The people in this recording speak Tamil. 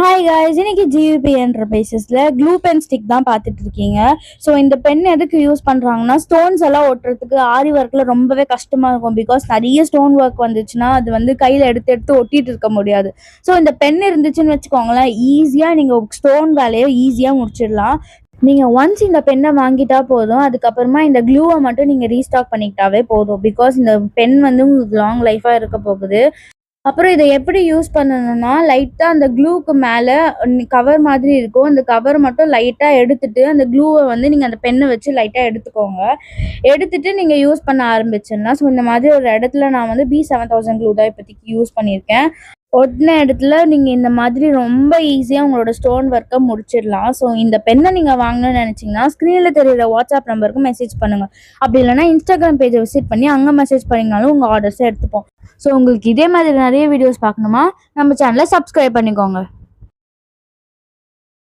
ஹாய் காய்ஸ், இன்னைக்கு ஜிவிபி என்டர்பிரைசஸ்ல க்ளூ பென் ஸ்டிக் தான் பார்த்துட்டு இருக்கீங்க. ஸோ இந்த பென் எதுக்கு யூஸ் பண்ணுறாங்கன்னா, ஸ்டோன்ஸ் எல்லாம் ஒட்டுறதுக்கு ஆரி ஒர்க்கில் ரொம்பவே கஷ்டமாக இருக்கும். பிகாஸ் நிறைய ஸ்டோன் ஒர்க் வந்துச்சுன்னா அது வந்து கையில் எடுத்து எடுத்து ஒட்டிட்டு இருக்க முடியாது. ஸோ இந்த பென் இருந்துச்சுன்னு வச்சுக்கோங்களேன், ஈஸியாக நீங்கள் ஸ்டோன் வேலையை ஈஸியாக முடிச்சிடலாம். நீங்கள் ஒன்ஸ் இந்த பென்னை வாங்கிட்டா போதும், அதுக்கப்புறமா இந்த க்ளூவை மட்டும் நீங்கள் ரீஸ்டாக் பண்ணிக்கிட்டாவே போதும். பிகாஸ் இந்த பென் வந்து உங்களுக்கு லாங் லைஃபாக இருக்க போகுது. அப்புறம் இதை எப்படி யூஸ் பண்ணணும்னா, லைட்டாக அந்த க்ளூக்கு மேலே கவர் மாதிரி இருக்கும். அந்த கவர் மட்டும் லைட்டாக எடுத்துட்டு அந்த க்ளூவை வந்து நீங்கள் அந்த பென்னை வச்சு லைட்டாக எடுத்துக்கோங்க. எடுத்துட்டு நீங்கள் யூஸ் பண்ண ஆரம்பிச்சிடலாம். ஸோ இந்த மாதிரி ஒரு இடத்துல நான் வந்து B7000 க்ளூ தான் இப்போதைக்கு யூஸ் பண்ணியிருக்கேன். ஒட்டின இடத்துல நீங்கள் இந்த மாதிரி ரொம்ப ஈஸியாக உங்களோட ஸ்டோன் ஒர்க்கை முடிச்சிடலாம். ஸோ இந்த பென்னை நீங்கள் வாங்கணும்னு நினச்சிங்கன்னா, ஸ்க்ரீனில் தெரியிற வாட்ஸ்அப் நம்பருக்கு மெசேஜ் பண்ணுங்கள். அப்படி இல்லைனா இன்ஸ்டாகிராம் பேஜை விசிட் பண்ணி அங்கே மெசேஜ் பண்ணிங்கனாலும் உங்கள் ஆர்டர்ஸை எடுத்துப்போம். ஸோ உங்களுக்கு இதே மாதிரி நிறைய வீடியோஸ் பார்க்கணுமா, நம்ம சேனலை சப்ஸ்கிரைப் பண்ணிக்கோங்க.